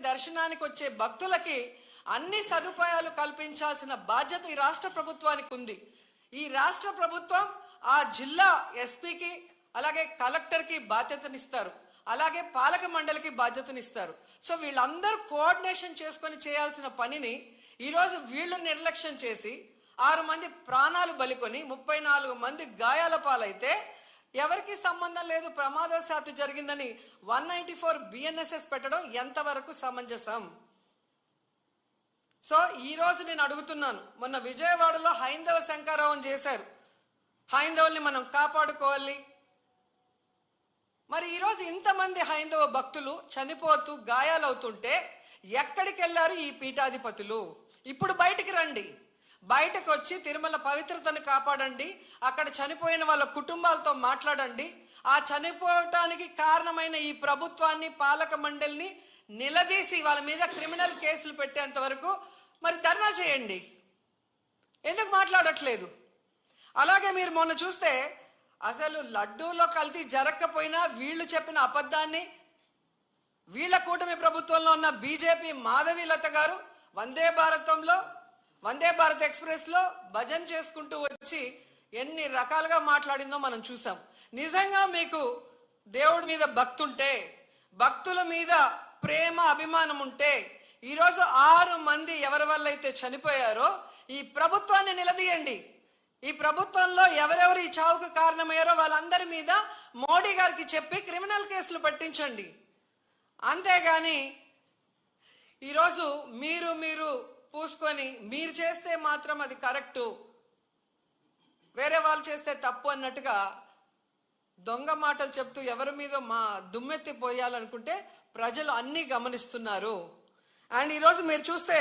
దర్శనానికి వచ్చే భక్తులకి అన్ని సదుపాయాలు కల్పించాల్సిన బాధ్యత ఈ రాష్ట్ర ప్రభుత్వానికి ఉంది. ఈ రాష్ట్ర ప్రభుత్వం ఆ జిల్లా ఎస్పీకి అలాగే కలెక్టర్కి బాధ్యతనిస్తారు, అలాగే పాలక మండలికి బాధ్యతనిస్తారు. సో వీళ్ళందరూ కోఆర్డినేషన్ చేసుకొని చేయాల్సిన పనిని ఈరోజు వీళ్ళు నిర్లక్ష్యం చేసి 6 మంది ప్రాణాలు బలికొని 34 మంది గాయాల పాలైతే ఎవరికి సంబంధం లేదు, ప్రమాదవశాత్తు జరిగిందని 194 BNSS పెట్టడం ఎంతవరకు సమంజసం? సో ఈరోజు నేను అడుగుతున్నాను, మొన్న విజయవాడలో హైందవ శంకారావం చేశారు, హైందవుల్ని మనం కాపాడుకోవాలి. మరి ఈరోజు ఇంతమంది హైందవ భక్తులు చనిపోతూ గాయాలవుతుంటే ఎక్కడికి వెళ్ళారు ఈ పీఠాధిపతులు? ఇప్పుడు బయటికి రండి, బయటకు వచ్చి తిరుమల పవిత్రతను కాపాడండి, అక్కడ చనిపోయిన వాళ్ళ కుటుంబాలతో మాట్లాడండి, ఆ చనిపోవటానికి కారణమైన ఈ ప్రభుత్వాన్ని పాలక మండలిని నిలదీసి వాళ్ళ మీద క్రిమినల్ కేసులు పెట్టేంత వరకు మరి ధర్నా చేయండి. ఎందుకు మాట్లాడట్లేదు? అలాగే మీరు మొన్న చూస్తే అసలు లడ్డూలో కల్తీ జరగకపోయినా వీళ్ళు చెప్పిన అబద్ధాన్ని వీళ్ళ కూటమి ప్రభుత్వంలో ఉన్న బీజేపీ మాధవీలత గారు వందే భారత్ ఎక్స్ప్రెస్లో భజన చేసుకుంటూ వచ్చి ఎన్ని రకాలుగా మాట్లాడిందో మనం చూసాం. నిజంగా మీకు దేవుడి మీద భక్తి ఉంటే, భక్తుల మీద ప్రేమ అభిమానం ఉంటే ఈరోజు 6 మంది ఎవరి వల్ల అయితే చనిపోయారో ఈ ప్రభుత్వాన్ని నిలదీయండి. ఈ ప్రభుత్వంలో ఎవరెవరు ఈ చావుకు కారణమయ్యారో వాళ్ళందరి మీద మోడీ గారికి చెప్పి క్రిమినల్ కేసులు పెట్టించండి. అంతేగాని ఈరోజు మీరు పూసుకొని మీరు చేస్తే మాత్రం అది కరెక్టు, వేరే వాళ్ళు చేస్తే తప్పు అన్నట్టుగా దొంగ మాటలు చెప్తూ ఎవరి మీద మా దుమ్మెత్తి పోయాలనుకుంటే ప్రజలు అన్నీ గమనిస్తున్నారు. అండ్ ఈరోజు మీరు చూస్తే